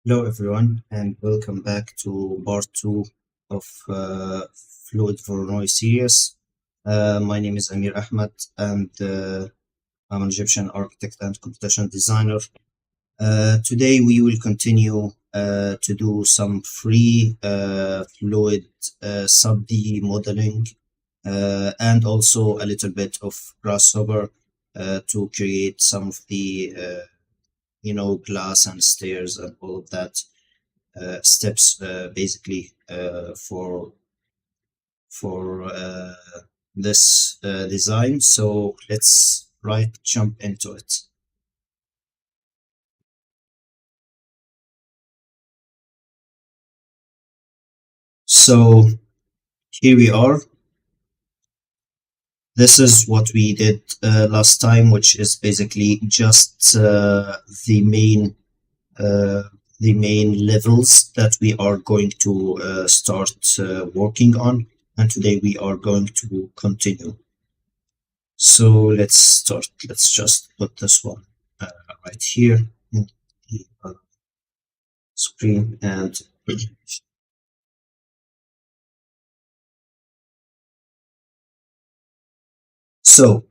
Hello, everyone, and welcome back to part two of Fluid Voronoi series. My name is Amir Ahmed, and I'm an Egyptian architect and computational designer. Today, we will continue to do some free fluid sub-D modeling and also a little bit of Grasshopper to create some of the glass and stairs and all of that steps basically for this design. So let's jump into it. So here we are. This is what we did last time, which is basically just the main levels that we are going to start working on, and today we are going to continue. So let's start. Let's just put this one right here in the screen and so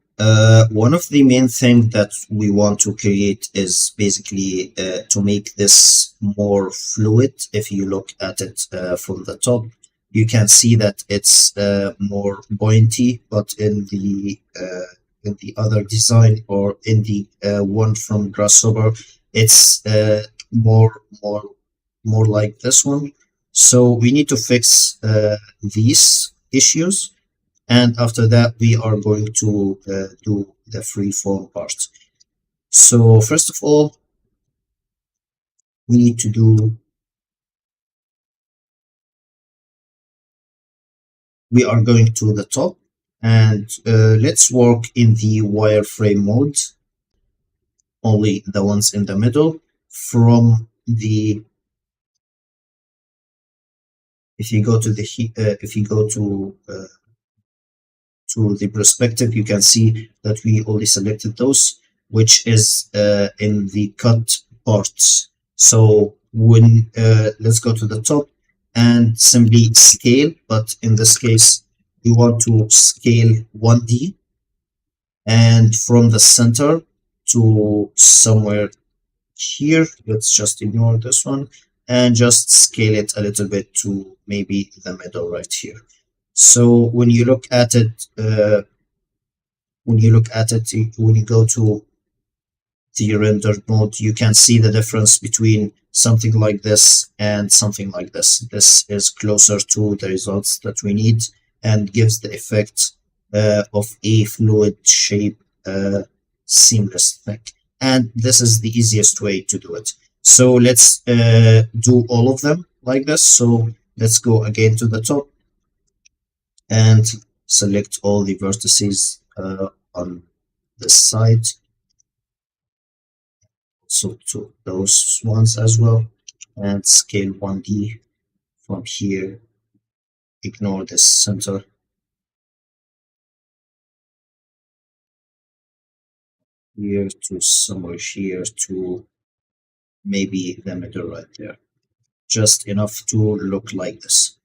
one of the main things that we want to create is basically to make this more fluid. If you look at it from the top, you can see that it's more buoyancy, but in the other design or in the one from Grasshopper, it's more like this one. So we need to fix these issues, and after that we are going to do the freeform part. So first of all, we need to do we are going to the top, and let's work in the wireframe mode, only the ones in the middle. From the if you go to the perspective, you can see that we only selected those, which is in the cut parts. So when let's go to the top and simply scale, but in this case we want to scale 1D, and from the center to somewhere here, let's just ignore this one and just scale it a little bit to maybe the middle right here. So when you look at it, when you go to the rendered mode, you can see the difference between something like this and something like this. This is closer to the results that we need and gives the effect of a fluid shape seamless thing. And this is the easiest way to do it. So let's do all of them like this. So let's go again to the top and select all the vertices on this side, so to those ones as well, and scale 1D from here. Ignore this center. Here to somewhere here to maybe the middle right there. Just enough to look like this.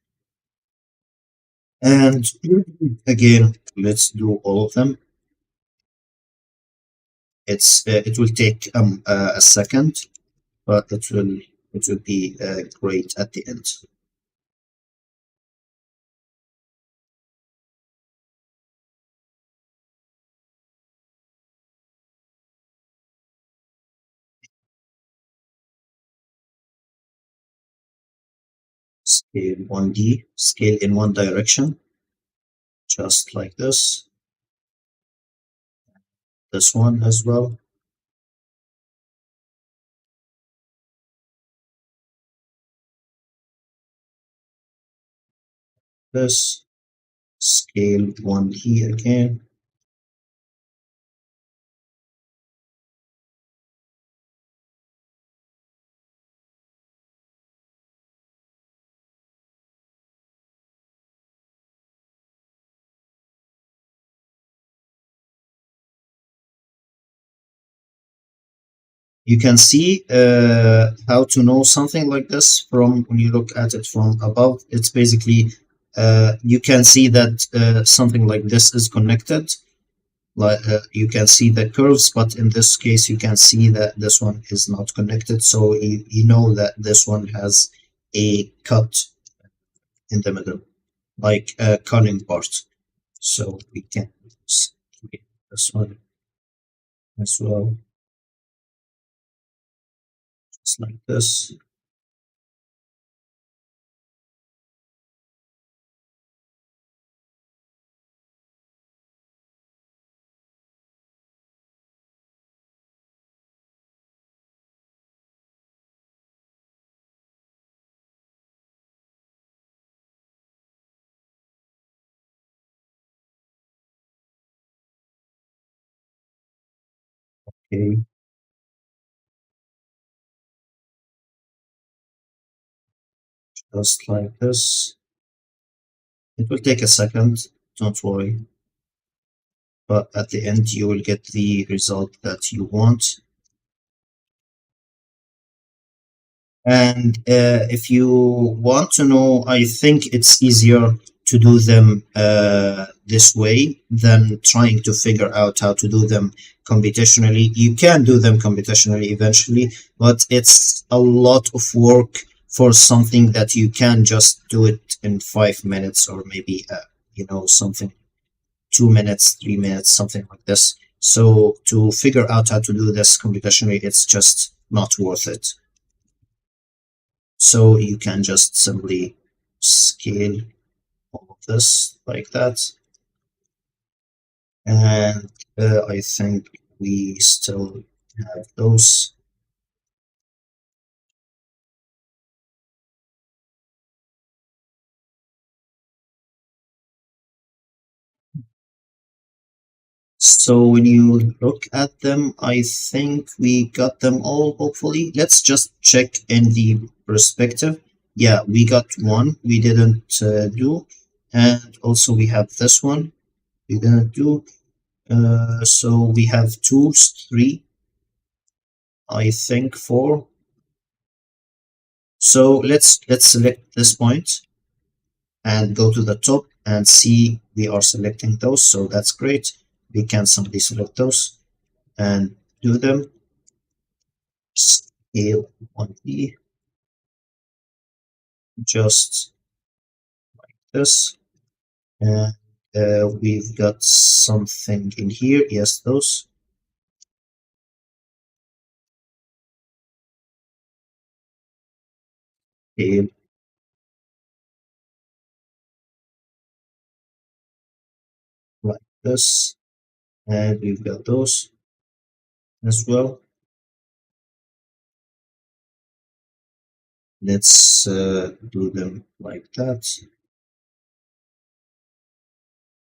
And again, let's do all of them. It will take a second, but it will be great at the end. Scale 1D, scale in one direction, just like this. this one as well. This scale 1D again. You can see how to know something like this from when you look at it from above. It's basically you can see that something like this is connected. Like you can see the curves, but in this case, you can see that this one is not connected. So you know that this one has a cut in the middle, like a culling part. So we can see this one as well, just like this. Okay, just like this. It will take a second, don't worry, but at the end you will get the result that you want. And if you want to know, I think it's easier to do them this way than trying to figure out how to do them computationally. You can do them computationally eventually, but it's a lot of work for something that you can just do it in 5 minutes or maybe, something 2 minutes, 3 minutes, something like this. So to figure out how to do this computationally, it's just not worth it. So you can just simply scale all of this like that. And I think we still have those. So when you look at them, I think we got them all, hopefully. Let's just check in the perspective. Yeah, we got one we didn't do. And also we have this one we didn't do. So we have two, three, I think four. So let's select this point and go to the top and see we are selecting those. So that's great. We can simply select those and do them. Scale 1D, just this. And we've got something in here. Yes, those. Scale like this. And we've got those as well. Let's do them like that.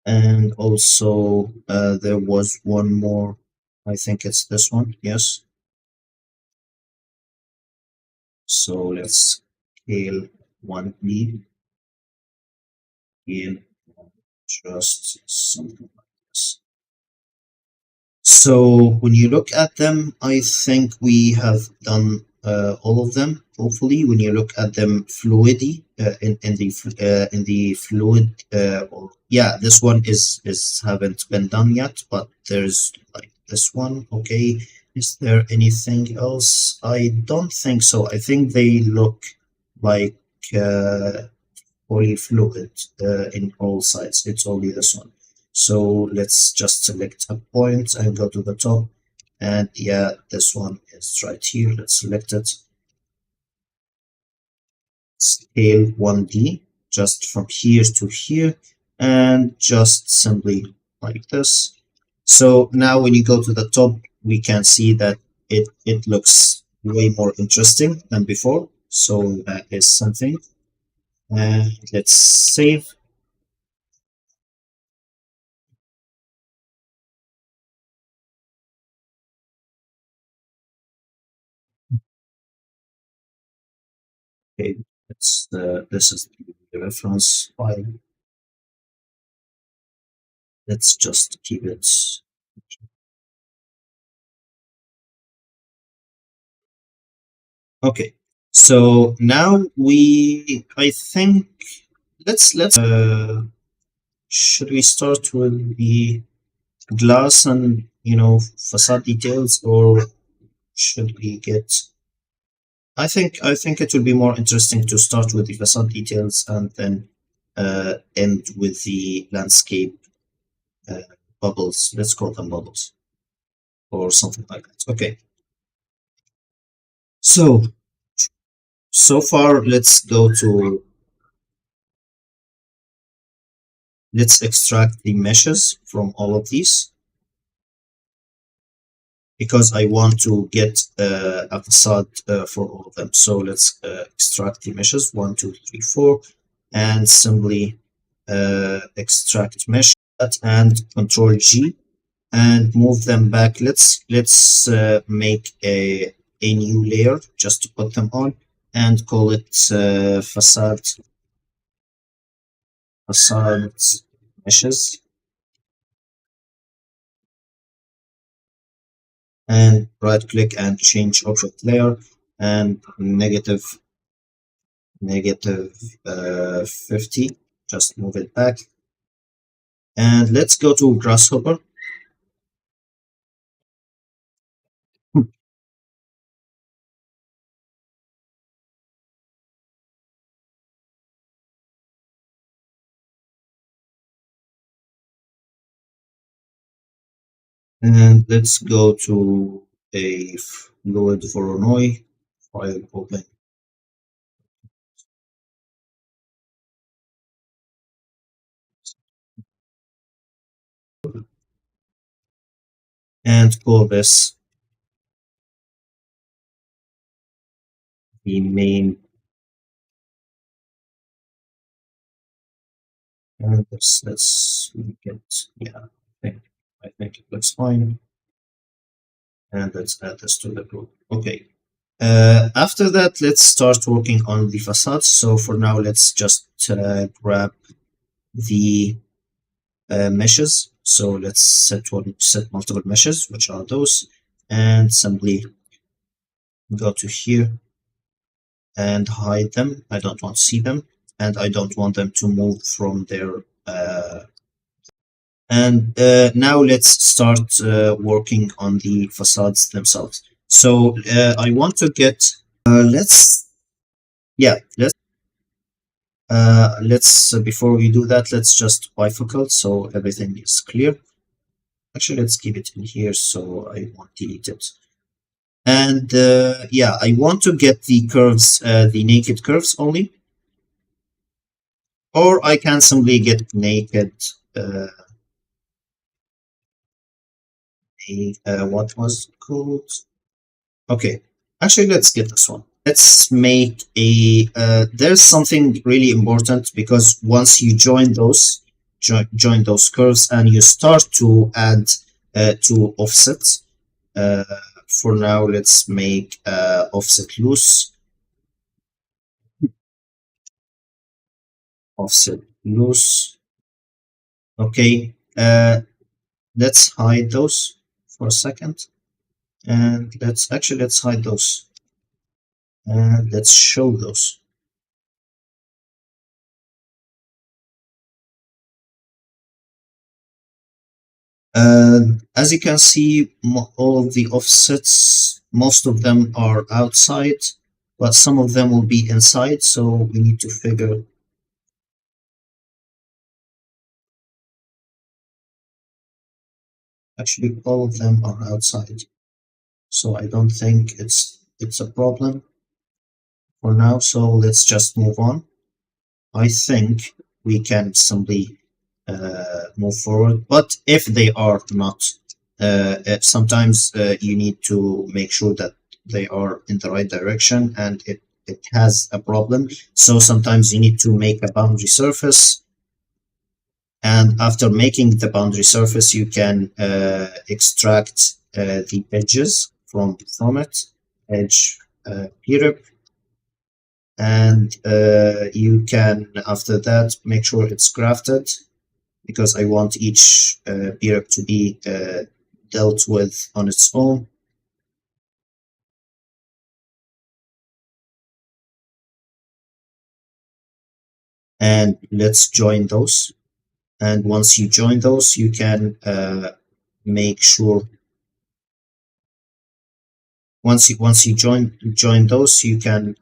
And also there was one more. I think it's this one. Yes. So let's scale 1D in just something like this. So when you look at them, I think we have done all of them. Hopefully, when you look at them fluidly in the fluid, or yeah, this one is haven't been done yet, but there's like this one. Okay, is there anything else? I don't think so. I think they look like fully fluid in all sides. It's only this one. So let's just select a point and go to the top. And yeah, this one is right here. Let's select it. Scale 1D, just from here to here. And just simply like this. So now when you go to the top, we can see that it looks way more interesting than before. So that is something. And let's save. Okay, this is the reference file. Let's just keep it. Okay, so now I think let's should we start with the glass and facade details, or should we get? I think it will be more interesting to start with the facade details and then end with the landscape uh, bubbles. Let's call them bubbles or something like that. Okay. So far, let's extract the meshes from all of these because I want to get a facade for all of them. So let's extract the meshes 1, 2, 3, 4, and simply extract mesh and Control G and move them back. Let's make a new layer just to put them on and call it facade meshes, and right click and change object layer and negative 50. Just move it back and let's go to Grasshopper. And let's go to a fluid Voronoi file, open, and call this the main. And let's get, yeah, I think it looks fine. And let's add this to the group. Okay. After that, let's start working on the facades. So for now, let's just grab the meshes. So let's set multiple meshes, which are those, and simply go to here and hide them. I don't want to see them, and I don't want them to move from their. And now let's start working on the facades themselves. So I want to get. Let's before we do that, let's just bifocal so everything is clear. Actually, let's keep it in here so I won't delete it. And yeah, I want to get the curves, the naked curves only, or I can simply get naked. What was it called? Okay, actually, let's get this one. Let's make a. There's something really important because once you join those curves and you start to add to offsets. For now, let's make offset loose. Offset loose. Okay. Let's hide those for a second, and let's hide those, and let's show those. As you can see, all of the offsets, most of them are outside, but some of them will be inside, so we need to figure. Actually, all of them are outside, so I don't think it's a problem for now. So let's just move on. I think we can simply move forward, but if they are not Sometimes you need to make sure that they are in the right direction, and it has a problem. So sometimes you need to make a boundary surface, and after making the boundary surface, you can extract the edges from it, edge period, and you can after that make sure it's grafted, because I want each period to be dealt with on its own. And let's join those. And once you join those, you can make sure once you join those, you can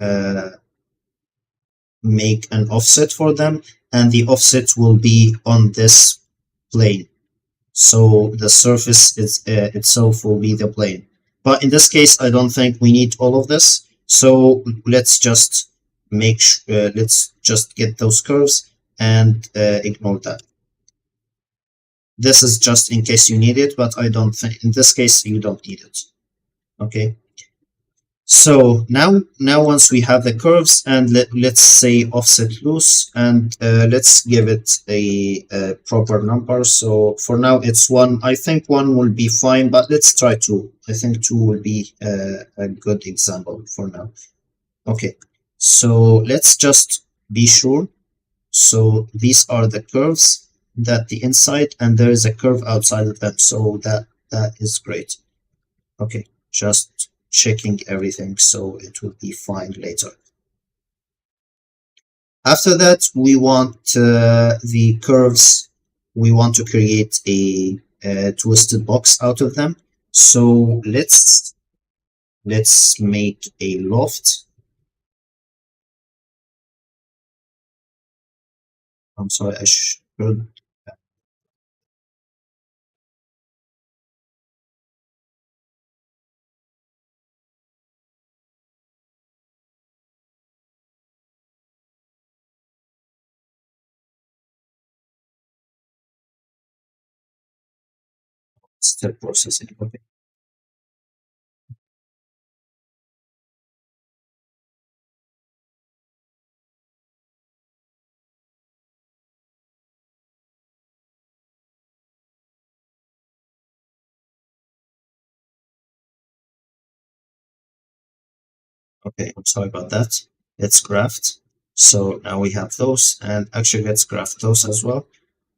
make an offset for them, and the offset will be on this plane. So the surface is itself will be the plane. But in this case, I don't think we need all of this. So let's just let's just get those curves and ignore that. This is just in case you need it, but I don't think in this case you don't need it. Okay. So now once we have the curves, and let's say offset loose, and let's give it a proper number. So for now it's 1. I think 1 will be fine, but let's try 2. I think 2 will be a good example for now. Okay, so let's just be sure. So these are the curves that the inside, and there is a curve outside of them. So that is great. Okay, just checking everything so it will be fine later. After that, we want the curves, we want to create a twisted box out of them. So let's make a loft. I'm sorry, I should still processing. Okay. Okay, I'm sorry about that. Let's graft. So now we have those, and actually let's graft those as well.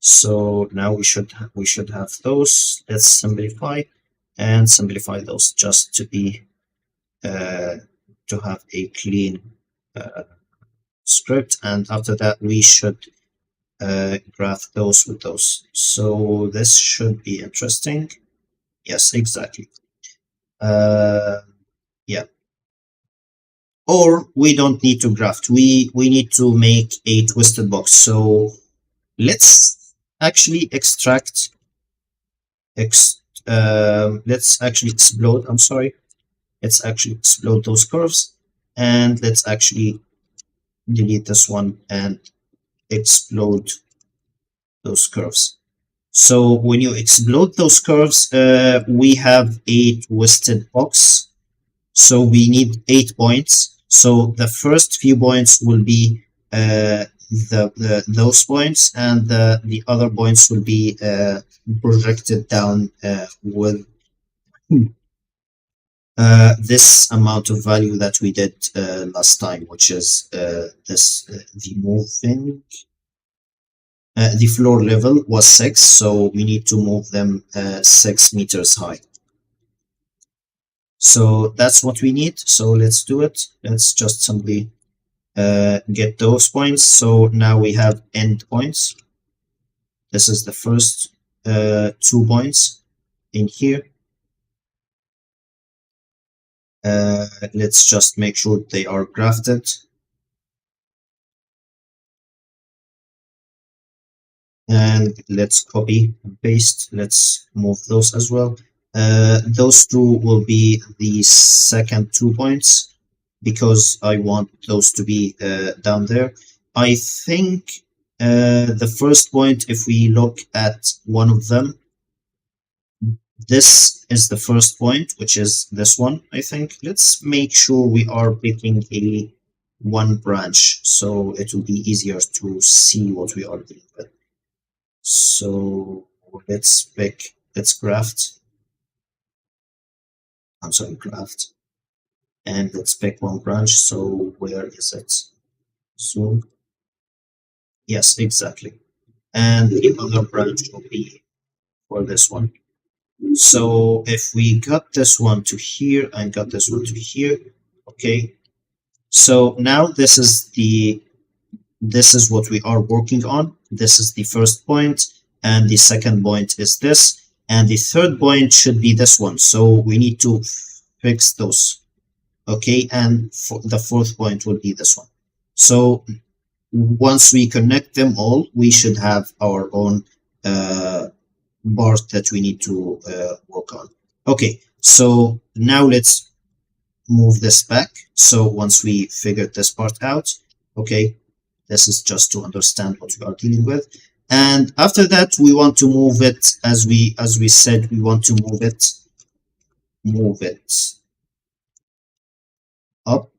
So now we should have those. Let's simplify and simplify those just to be to have a clean script. And after that, we should graph those with those. So this should be interesting. Yes, exactly. Yeah. Or we don't need to graft. We need to make a twisted box. So let's actually extract. Let's actually explode. I'm sorry. Let's actually explode those curves, and let's actually delete this one and explode those curves. So when you explode those curves, we have a twisted box. So we need 8 points. So the first few points will be those points, and the other points will be projected down with this amount of value that we did last time, which is the moving. The floor level was 6, so we need to move them 6 meters high. So that's what we need. So let's do it. Let's just simply get those points. So now we have end points. This is the first 2 points in here. Let's just make sure they are grafted. And let's copy and paste. Let's move those as well. Those 2 will be the second 2 points, because I want those to be down there. I think the first point, if we look at one of them, this is the first point, which is this one, I think. Let's make sure we are picking a one branch, so it will be easier to see what we are dealing with. So let's graft. I'm sorry, graft. And let's pick one branch. So where is it? Zoom. Yes, exactly. And the other branch will be for this one. So if we got this one to here and got this one to here, okay. So now this is what we are working on. This is the first point, and the second point is this, and the third point should be this one. So we need to fix those, okay. And for the fourth point will be this one. So once we connect them all, we should have our own part that we need to work on. Okay, so now let's move this back. So once we figured this part out, okay, this is just to understand what we are dealing with. And after that, we want to move it, as we said, we want to move it up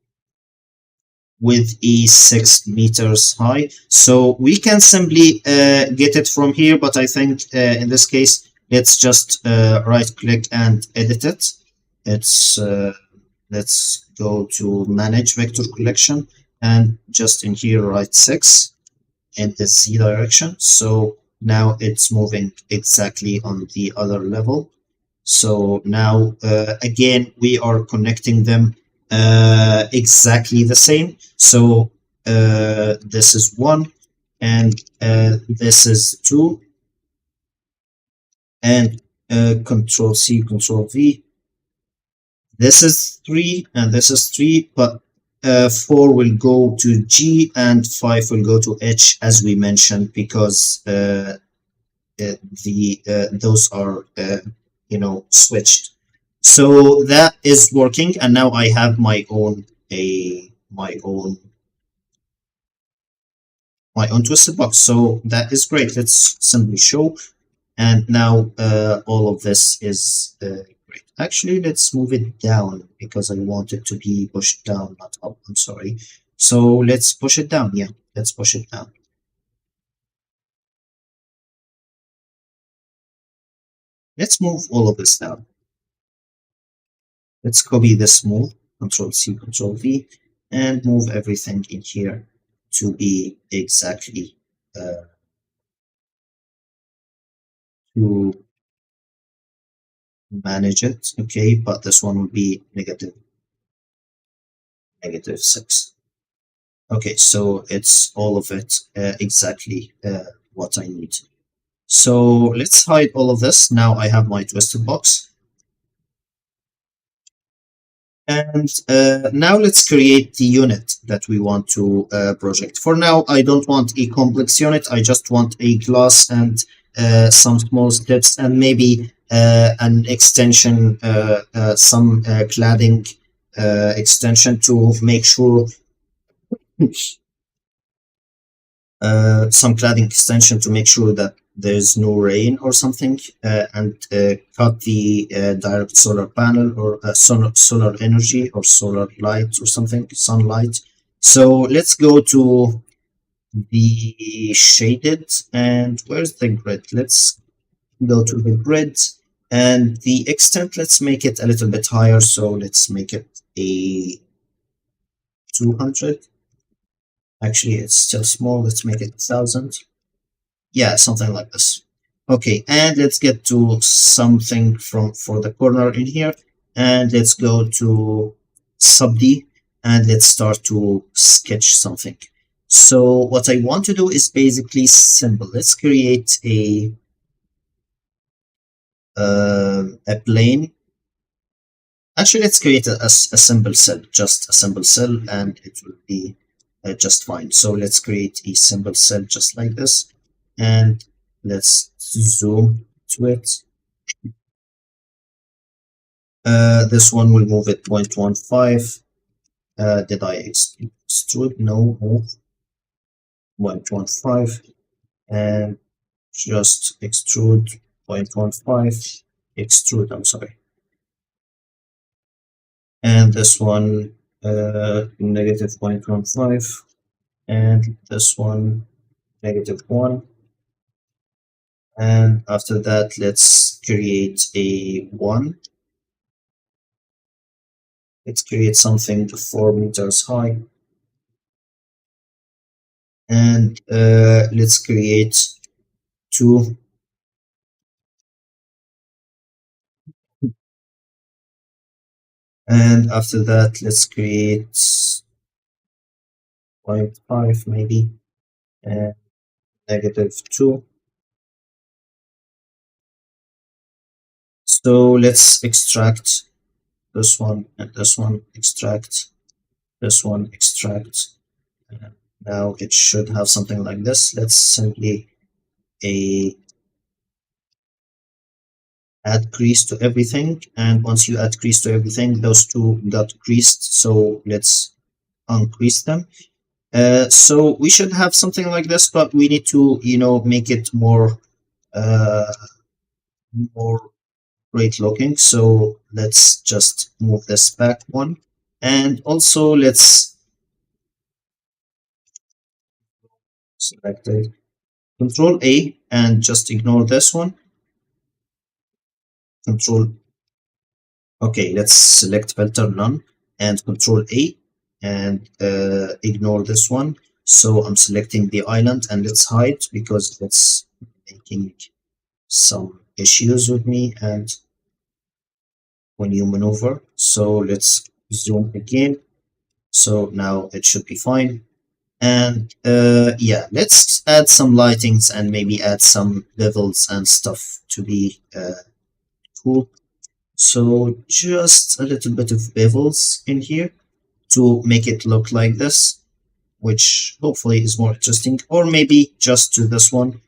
with a 6 meters high. So we can simply get it from here, but I think in this case, let's just right click and edit it. Let's go to manage vector collection and just in here write 6 in the Z direction. So now it's moving exactly on the other level. So now again, we are connecting them exactly the same. So this is 1 and this is 2 and Control C, Control V. This is 3 and this is 3, but 4 will go to G and 5 will go to H, as we mentioned, because those are switched. So that is working, and now I have my own twisted box. So that is great. Let's simply show, and now all of this is great. Actually, let's move it down because I want it to be pushed down, not up. I'm sorry. So let's push it down. Yeah, let's push it down. Let's move all of this down. Let's copy this move, Control C, Control V, and move everything in here to be exactly to manage it. Okay, but this one will be -6. Okay, so it's all of it exactly what I need. So let's hide all of this. Now I have my twisted box. And now let's create the unit that we want to project. For now, I don't want a complex unit. I just want a glass and some small steps and maybe an extension, some cladding extension to make sure some cladding extension to make sure that there's no rain or something, and cut the direct solar panel or solar energy or solar light or something, sunlight. So let's go to the shaded, and where's the grid? Let's go to the grid, and the extent, let's make it a little bit higher. So let's make it a 200. Actually, it's still small. Let's make it 1,000. Yeah, something like this. Okay, and let's get to something for the corner in here, and let's go to sub D, and let's start to sketch something. So what I want to do is basically simple. Let's create a plane. Actually, let's create a simple cell, just a simple cell, and it will be just fine. So let's create a simple cell just like this, and let's zoom to it. This one will move it 0.15. Did I extrude? No, move 0.15 and just extrude 0.15. extrude, I'm sorry. And this one, negative 0.15, and this one, negative 1. And after that, let's create a 1. Let's create something 4 meters high. And let's create 2. And after that, let's create 0.5 maybe, and negative 2. So let's extract this one and this one, extract this one, extract. And now it should have something like this. Let's simply add crease to everything. And once you add crease to everything, those two got creased. So let's uncrease them. So we should have something like this, but we need to, make it uh, more great looking. So let's just move this back one. And also let's select it. Control A and just ignore this one. Control, okay, let's select filter none and Control A and ignore this one. So I'm selecting the island and let's hide because it's making some issues with me and when you maneuver. So let's zoom again. So now it should be fine. And yeah, let's add some lightings and maybe add some levels and stuff to be cool. So just a little bit of bevels in here to make it look like this, which hopefully is more interesting. Or maybe just to this one.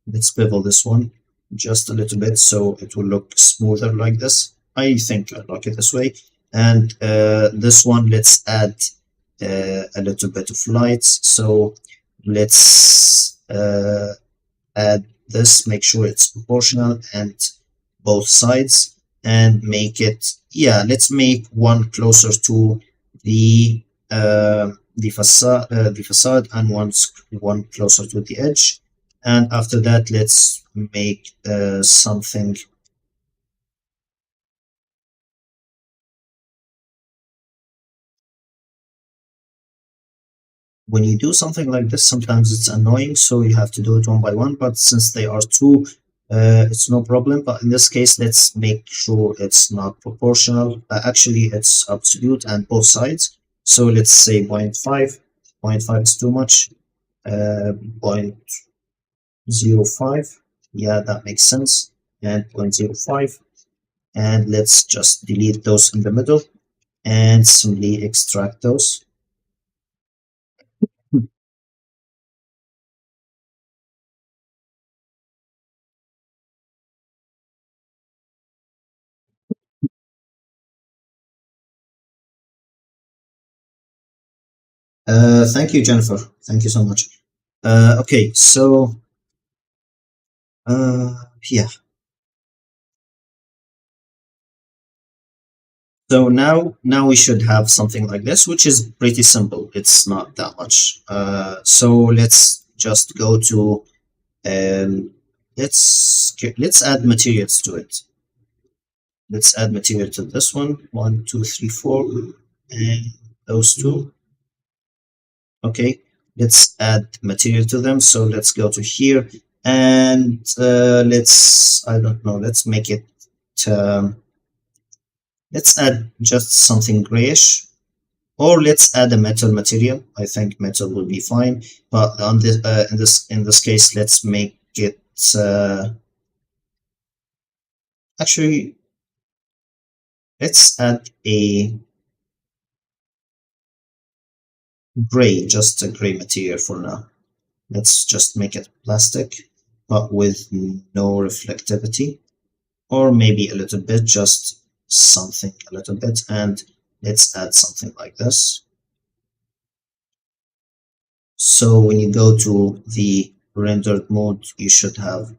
Let's bevel this one just a little bit so it will look smoother like this. I think I like it this way. And this one, let's add a little bit of lights. So let's add this, make sure it's proportional and both sides, and make it, yeah, let's make one closer to the facade and one closer to the edge. And after that, let's make something. When you do something like this, sometimes it's annoying, so you have to do it one by one. But since they are two, it's no problem. But in this case, let's make sure it's not proportional. Actually, it's absolute and both sides. So let's say 0.5. 0.5 is too much. 0.05. Yeah, that makes sense. And 0.05. And let's just delete those in the middle and simply extract those. Thank you, Jennifer. Thank you so much. Okay, so yeah. So now we should have something like this, which is pretty simple. It's not that much. So let's just go to let's add materials to it. Let's add material to this one. 1, 2, 3, 4, and those two. Okay, let's add material to them. So let's go to here and I don't know, let's make it, let's add just something grayish, or let's add a metal material. I think metal will be fine, but on this, in this case, let's make it, actually, let's add a gray, just a gray material for now. Let's just make it plastic, but with no reflectivity, or maybe a little bit, just something a little bit, and let's add something like this. So when you go to the rendered mode, you should have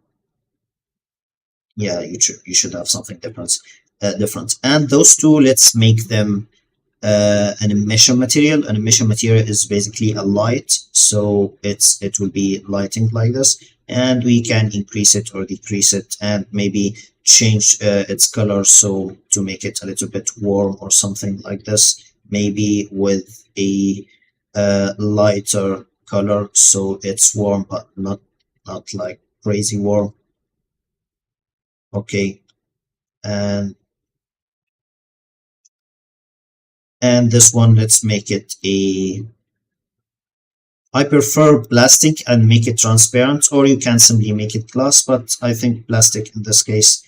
Yeah, you should have something different. And those two, let's make them an emission material. An emission material is basically a light, so it will be lighting like this, and we can increase it or decrease it, and maybe change its color so to make it a little bit warm or something like this. Maybe with a lighter color, so it's warm but not like crazy warm. Okay, and this one, let's make it a I prefer plastic and make it transparent, or you can simply make it glass, but I think plastic in this case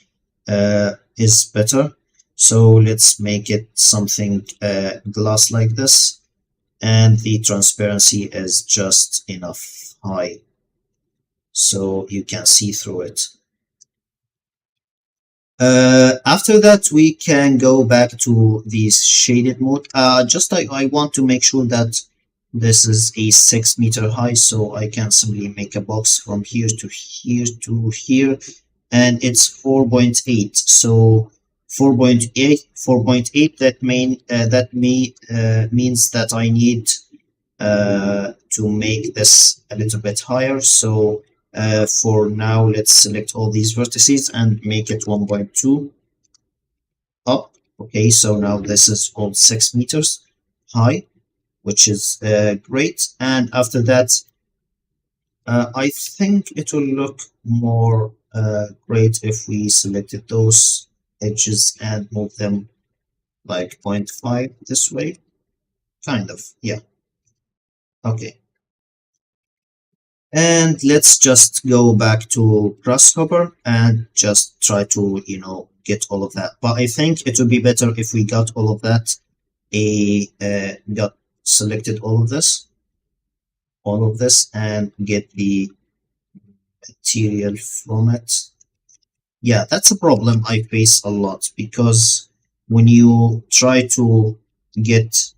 is better. So let's make it something glass like this, and the transparency is just enough high so you can see through it. After that, we can go back to this shaded mode. I want to make sure that this is a 6-meter high, so I can simply make a box from here to here to here, and it's 4.8. So 4.8 means that I need to make this a little bit higher. So for now, let's select all these vertices and make it 1.2 up. Okay, so now this is all 6 meters high, which is great. And after that, I think it will look more great if we selected those edges and move them like 0.5 this way. Kind of, yeah. Okay. And let's just go back to Grasshopper and just try to, get all of that. But I think it would be better if we got all of that, got selected all of this, and get the material from it. Yeah, that's a problem I face a lot, because when you try to get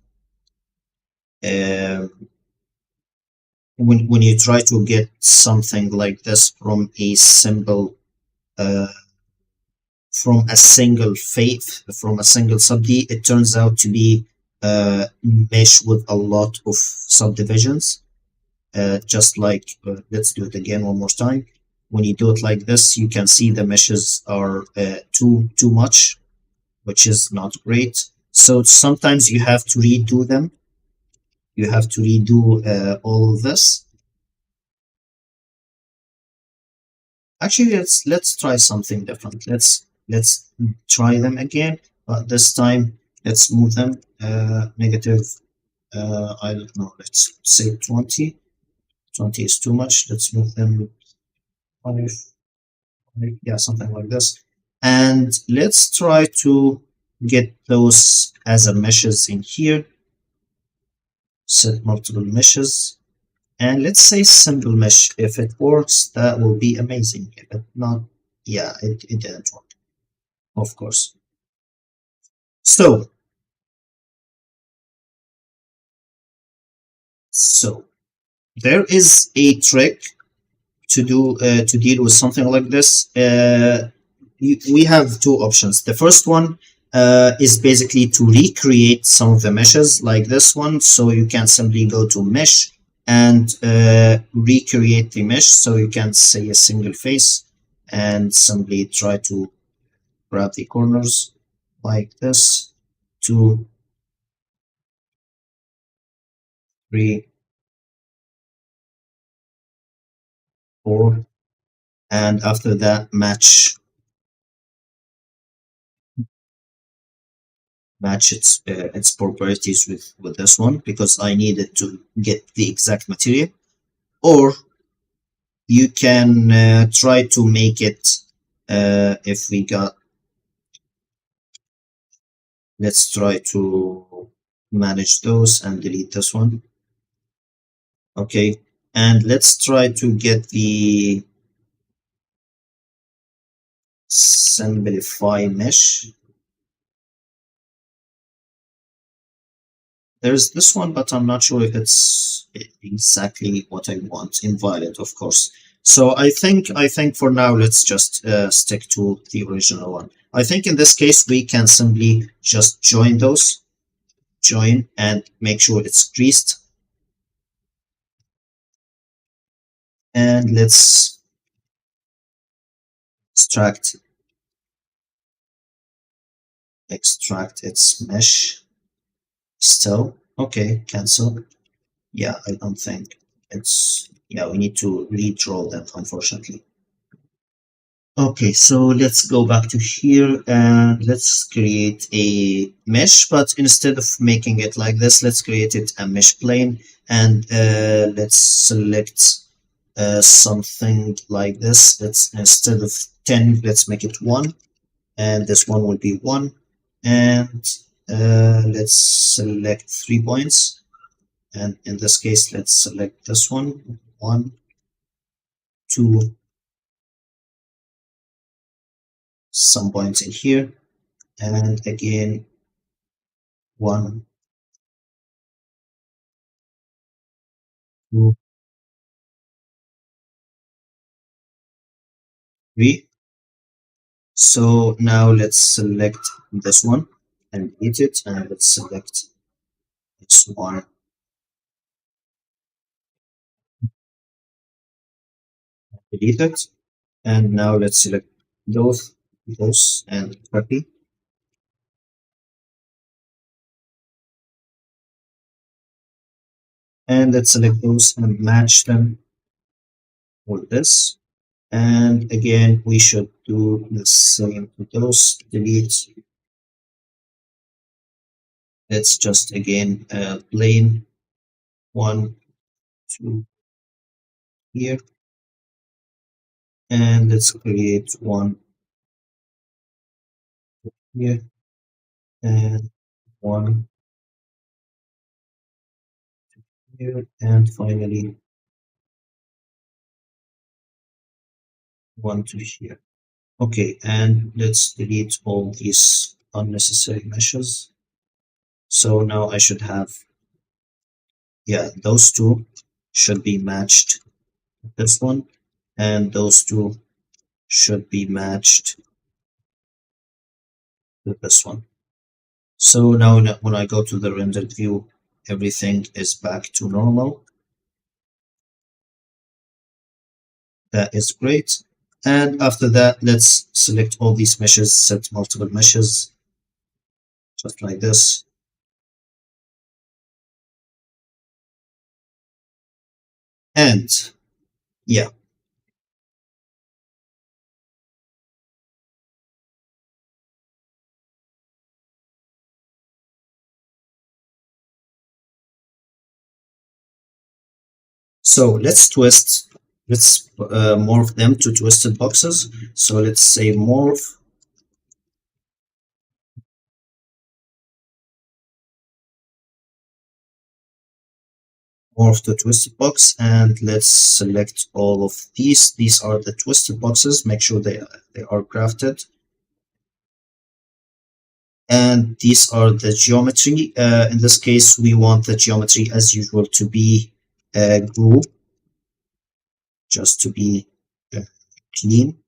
when you try to get something like this from a single sub-D, it turns out to be mesh with a lot of subdivisions. Just like let's do it again one more time. When you do it like this, you can see the meshes are too much, which is not great. So sometimes you have to redo them. You have to redo all of this. Actually, let's try something different. Let's try them again, but this time let's move them negative. I don't know. Let's say 20. 20 is too much. Let's move them 5, yeah, something like this. And let's try to get those as a meshes in here. Set multiple meshes, and let's say simple mesh. If it works, that will be amazing. If it not, yeah, it didn't work, of course. So there is a trick to do to deal with something like this. We have two options. The first one is basically to recreate some of the meshes like this one. So you can simply go to mesh and recreate the mesh. So you can say a single face and simply try to grab the corners like this, 2, 3, 4, and after that match its properties with this one, because I needed to get the exact material. Or you can try to make it if we got, let's try to manage those and delete this one. Okay, and let's try to get the simplify mesh. There's this one, but I'm not sure if it's exactly what I want. Invalid, of course. So I think for now let's just stick to the original one. I think in this case we can simply just join those, join and make sure it's creased. And let's extract its mesh still. Okay, cancel. Yeah, I don't think it's, yeah, we need to redraw them, unfortunately. Okay, so let's go back to here and let's create a mesh, but instead of making it like this, let's create it a mesh plane and let's select something like this. Let's, instead of 10, let's make it 1, and this one will be 1, and let's select 3 points, and in this case let's select this one, 1, 2, some points in here, and again 1, 2, 3. So now let's select this one and delete it, and let's select this one, delete it, and now let's select those and copy, and let's select those and match them with this. And again, we should do the same to those, delete. Let's just again plane 1, 2 here, and let's create 1 here and 1 here, and finally 1 to here. Okay, and let's delete all these unnecessary meshes. So now I should have, yeah, those two should be matched with this one, and those two should be matched with this one. So now when I go to the rendered view, everything is back to normal. That is great. And after that, let's select all these meshes, set multiple meshes, just like this. And yeah, so let's morph them to twisted boxes. So let's say morph to twisted box, and let's select all of these. These are the twisted boxes. Make sure they are crafted. And these are the geometry. In this case, we want the geometry as usual to be group, just to be uh, clean.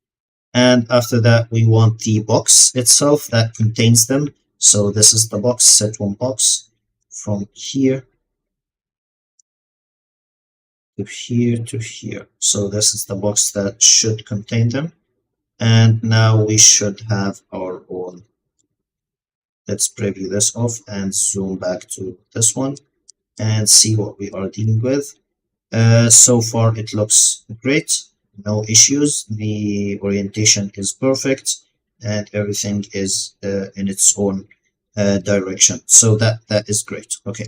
And after that, we want the box itself that contains them. So this is the box, set one box from here to here to here. So this is the box that should contain them. And now we should have our own. Let's preview this off and zoom back to this one and see what we are dealing with. So far it looks great, no issues, the orientation is perfect, and everything is in its own direction. So that is great. Okay.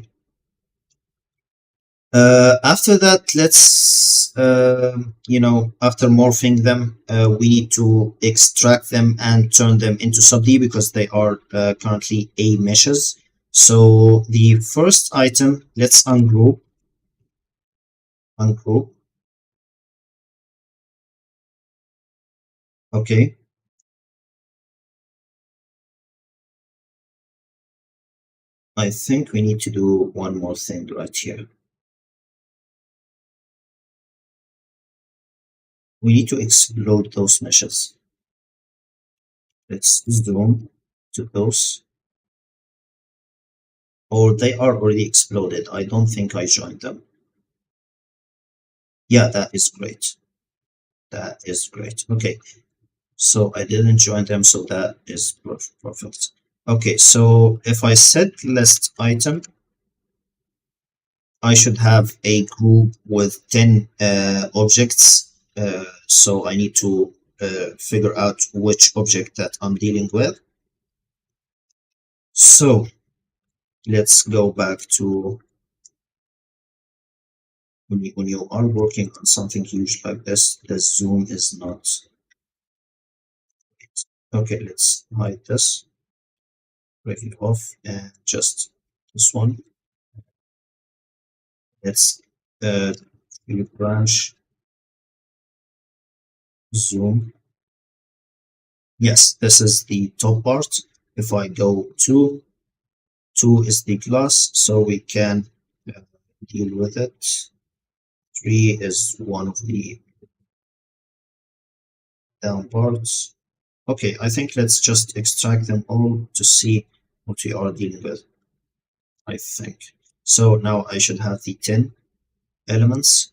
After that, let's after morphing them, we need to extract them and turn them into sub-D because they are currently A meshes. So the first item, let's ungroup. Okay. I think we need to do one more thing right here. we need to explode those meshes. Let's zoom to those. Or they are already exploded. I don't think I joined them. Yeah, that is great. That is great. Okay, so I didn't join them, so that is perfect. Okay, so if I set list item, I should have a group with 10 objects. So I need to figure out which object that I'm dealing with. So let's go back to when you are working on something huge like this, the zoom is not. Okay, let's hide this, break it off, and just this one. Let's branch zoom. Yes, this is the top part. If I go to 2 is the glass, so we can deal with it. 3 is one of the down parts. Okay, I think let's just extract them all to see what we are dealing with. I think. So now I should have the 10 elements.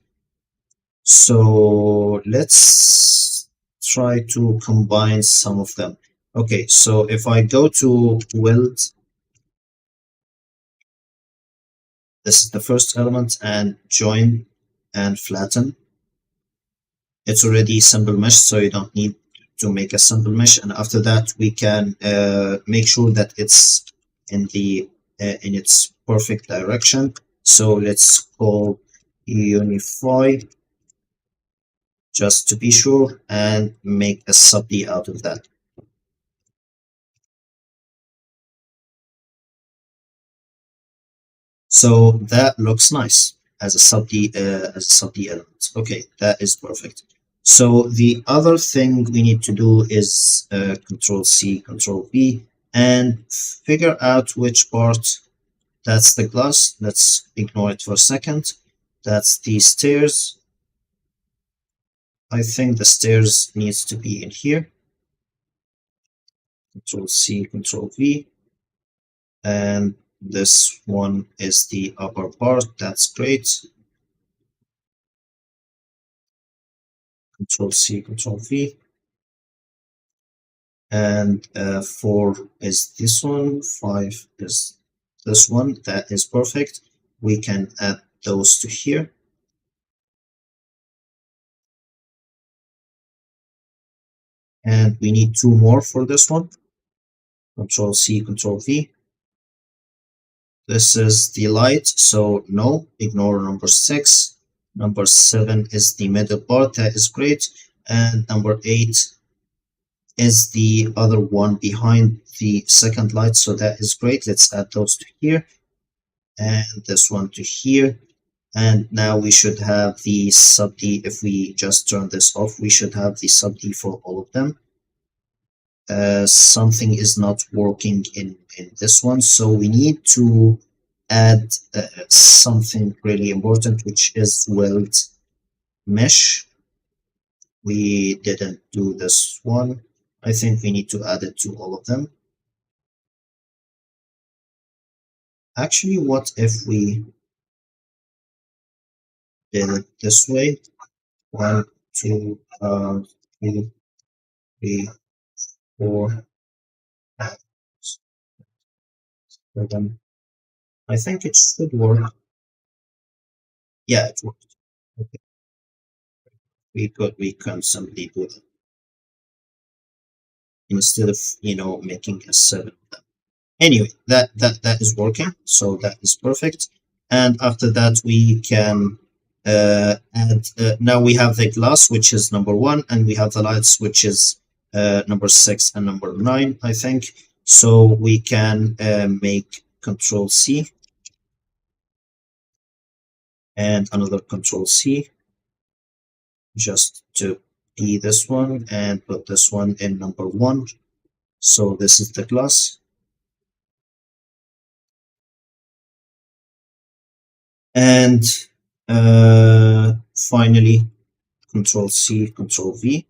So let's try to combine some of them. Okay, so if I go to weld, this is the first element, and join and flatten. It's already simple mesh, so you don't need to make a simple mesh. And after that, we can make sure that it's in the in its perfect direction. So let's call unify just to be sure and make a sub D out of that. So that looks nice as a sub D element. Okay, that is perfect. So the other thing we need to do is Control C, Control V, and figure out which part. That's the glass. Let's ignore it for a second. That's the stairs. I think the stairs needs to be in here. Control C, Control V, and this one is the upper part. That's great. Control C, Control V. And 4 is this one, 5 is this one. That is perfect. We can add those to here. And we need 2 more for this one. Control C, Control V. This is the light, so no, ignore number 6. Number 7 is the middle part. That is great. And number 8 is the other one behind the second light, so that is great. Let's add those to here and this one to here. And now we should have the sub D. If we just turn this off, we should have the sub D for all of them. Something is not working in this one, so we need to add something really important, which is weld mesh. We didn't do this one. I think we need to add it to all of them. Actually, what if we did it this way? 1, 2, 3, 3, 4, 5, 7. I think it should work. Yeah, it worked. Okay. We can simply do it instead of making a 7 of them. Anyway, that is working, so that is perfect. And after that, we can add. Now we have the glass, which is number 1, and we have the lights, which is number 6 and number 9, I think. So we can make Control C and another Control C just to be this one and put this one in number 1. So this is the glass. And finally, Control C, Control V.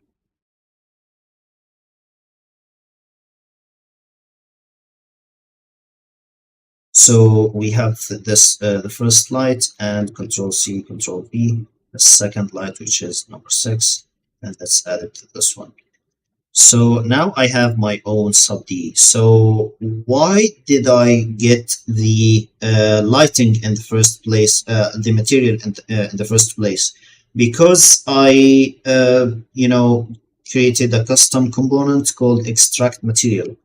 So we have this the first light, and Control C, Control V, the second light, which is number 6, and let's add it to this one. So now I have my own sub D. So why did I get the lighting in the first place, the material in the first place? Because I, created a custom component called extract material.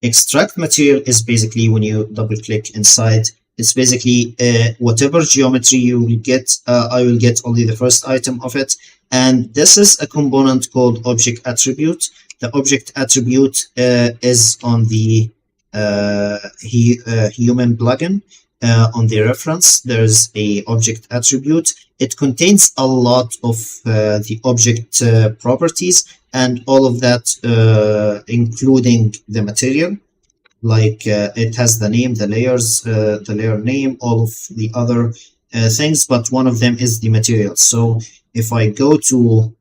Extract material is basically when you double click inside, it's basically whatever geometry you will get, I will get only the first item of it. And this is a component called object attribute. The object attribute is on the human plugin. On the reference, there's a object attribute. It contains a lot of the object properties, and all of that, including the material. Like it has the name, the layers, the layer name, all of the other things, but one of them is the material. So if I go to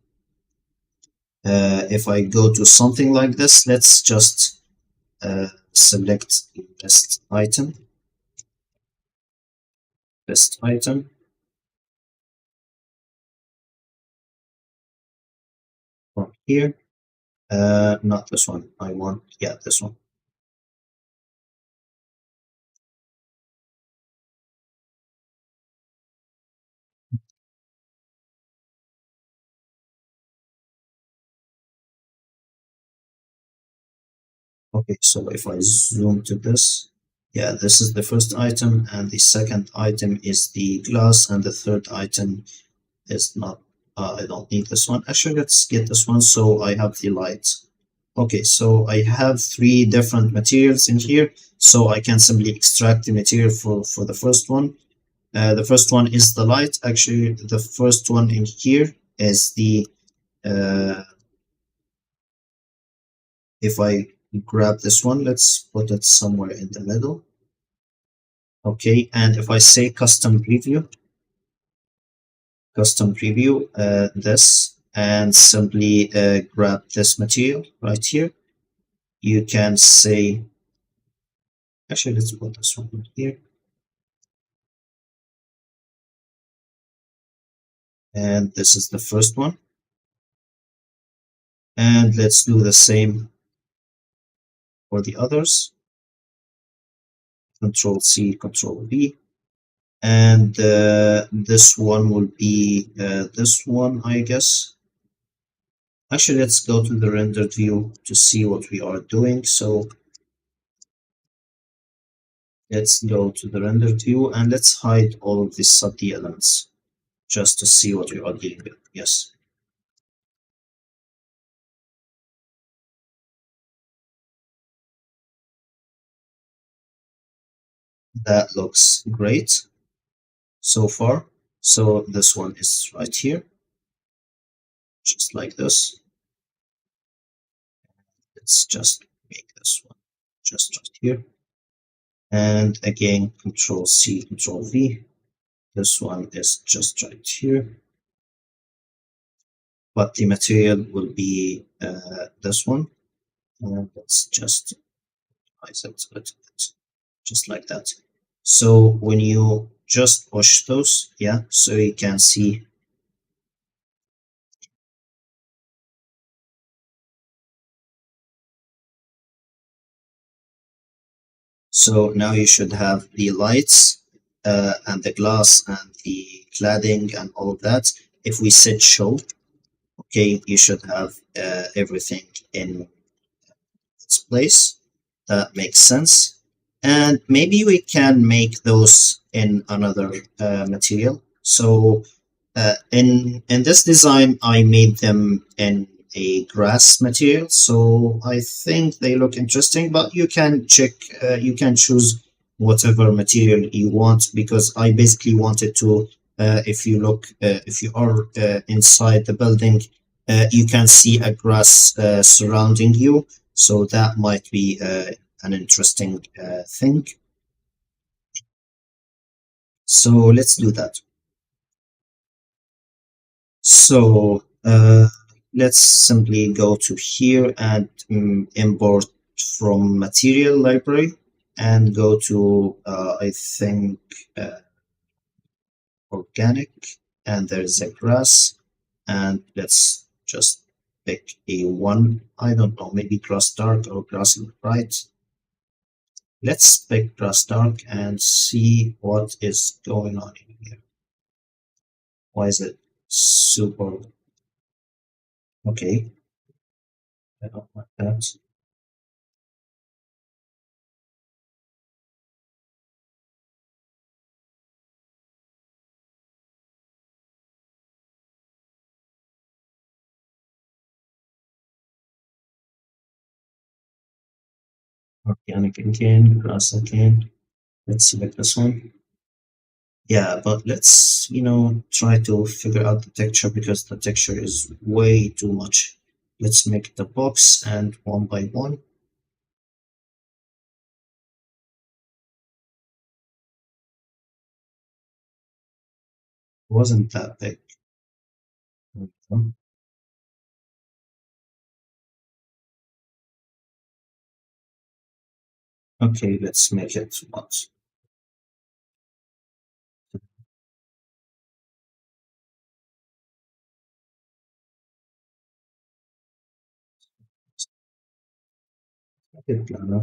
something like this, let's just select the best item from here. Not this one. I want, yeah, this one. Okay, so if I zoom to this, yeah, this is the first item, and the second item is the glass, and the third item is not. I don't need this one. Actually, let's get this one so I have the light. Okay, so I have 3 different materials in here, so I can simply extract the material for the first one. The first one is the light. Actually, the first one in here is the if I grab this one, let's put it somewhere in the middle. Okay, and if I say custom preview this, and simply grab this material right here, you can say, actually, let's put this one in here, and this is the first one, and let's do the same for the others. Control C, Control V, and this one will be this one, I guess. Actually, let's go to the rendered view to see what we are doing. So let's go to the rendered view, and let's hide all of these sub-D elements just to see what we are dealing with. Yes. That looks great so far. So this one is right here, just like this. Let's just make this one just right here. And again, Control C, Control V. This one is just right here. But the material will be this one. And let's just isolate it just like that. So when you just push those, yeah, so you can see. So now you should have the lights and the glass and the cladding and all of that. If we set show, okay, you should have everything in its place. That makes sense. And maybe we can make those in another material. So in this design, I made them in a grass material, so I think they look interesting, but you can check, you can choose whatever material you want, because I basically wanted to, if you look, if you are inside the building, you can see a grass surrounding you, so that might be an interesting thing. So let's do that. So let's simply go to here and import from material library and go to I think organic, and there's a grass, and let's just pick a one. I don't know, maybe grass dark or grass bright. Let's pick grass dark and see what is going on in here. Why is it super? Okay, I don't like that. Organic again, grass again. Let's select this one. Yeah, but let's, try to figure out the texture because the texture is way too much. Let's make the box and one by one. Wasn't that big. Okay, let's make it what? Okay, planner.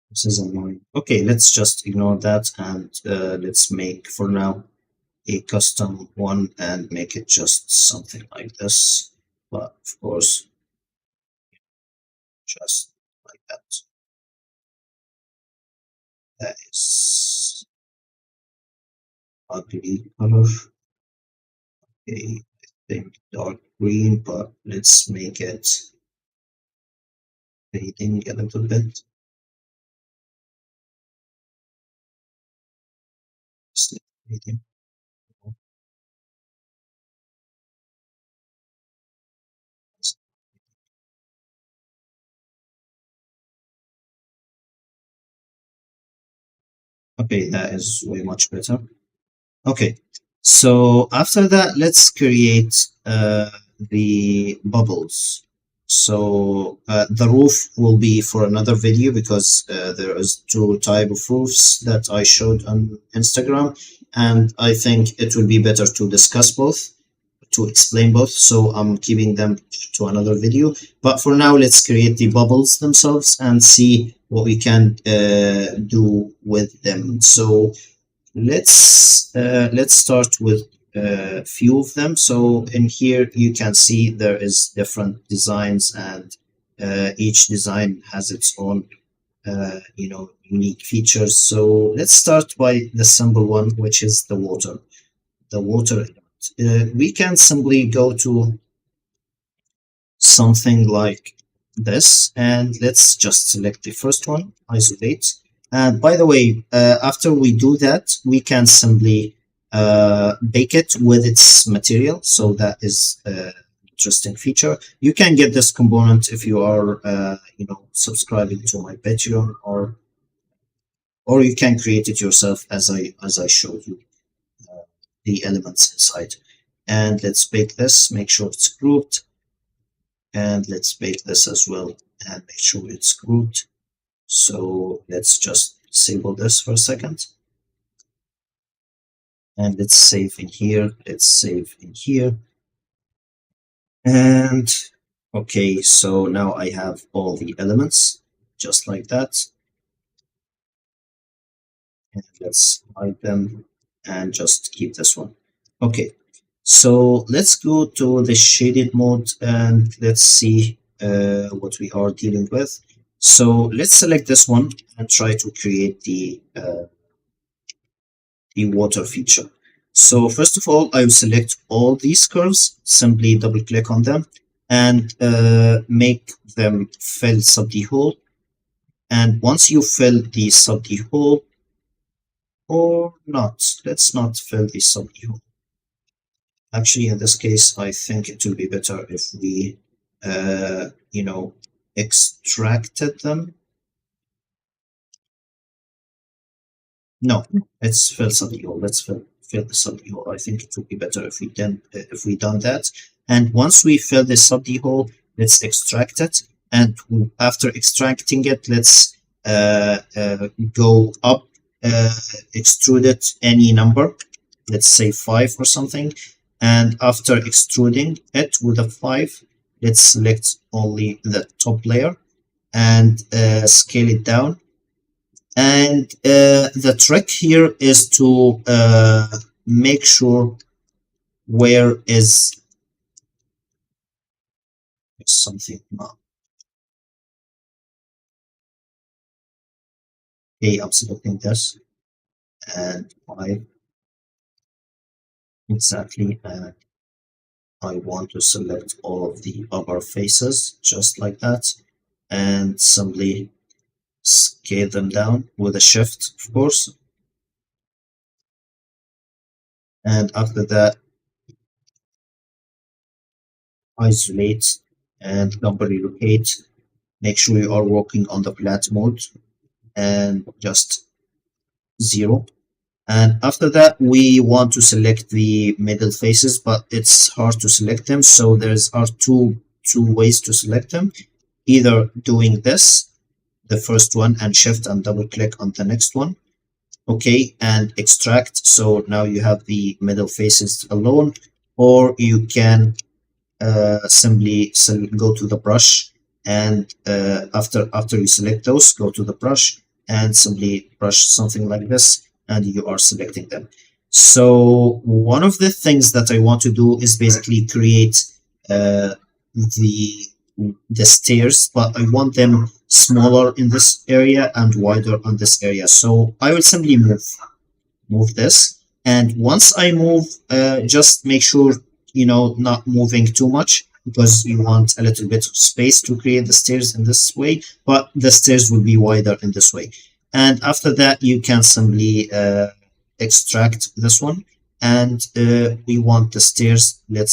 This is annoying. Okay, let's just ignore that and let's make for now a custom one and make it just something like this. But of course, just like that. That is ugly color. Okay, I think dark green, but let's make it fading a little bit. Fading. Okay, that is way much better. Okay, so after that, let's create the bubbles. So the roof will be for another video because there is two type of roofs that I showed on Instagram, and I think it will be better to discuss both, to explain both. So I'm keeping them to another video. But for now, let's create the bubbles themselves and see what we can do with them. So let's start with a few of them. So in here you can see there is different designs, and each design has its own unique features. So let's start by the simple one, which is the water. The water element. We can simply go to something like this, and let's just select the first one, isolate. And by the way, after we do that, we can simply bake it with its material. So that is interesting feature. You can get this component if you are, subscribing to my Patreon, or you can create it yourself as I showed you the elements inside. And let's bake this. Make sure it's grouped. And let's bake this as well and make sure it's grouped. So let's just disable this for a second. And let's save in here. Let's save in here. And okay, so now I have all the elements just like that. And let's hide them and just keep this one. Okay, so let's go to the shaded mode and let's see what we are dealing with. So let's select this one and try to create the water feature. So first of all, I will select all these curves, simply double click on them and make them fill sub the hole. And once you fill the sub the hole, or not, let's not fill the sub the hole. Actually, in this case, I think it will be better if we, extracted them No, it's fill subhole. Let's fill the subhole. I think it would be better if we done that. And once we fill the subhole, let's extract it. And after extracting it, let's go up, extrude it any number. Let's say 5 or something. And after extruding it with a 5, let's select only the top layer and scale it down. And the trick here is to make sure where is something. Okay, I'm selecting this and 5 exactly, and I want to select all of the upper faces just like that, and simply scale them down with a shift, of course. And after that, isolate and number relocate. Make sure you are working on the flat mode and just 0. And after that, we want to select the middle faces, but it's hard to select them. So there's are two ways to select them. Either doing this, the first one, and shift and double click on the next one. Okay, and extract. So now you have the middle faces alone, or you can simply go to the brush, and after you select those, go to the brush and simply brush something like this, and you are selecting them. So one of the things that I want to do is basically create the stairs, but I want them smaller in this area and wider on this area. So I will simply move this, and once I move, just make sure not moving too much, because you want a little bit of space to create the stairs in this way, but the stairs will be wider in this way. And after that, you can simply extract this one, and we want the stairs. Let's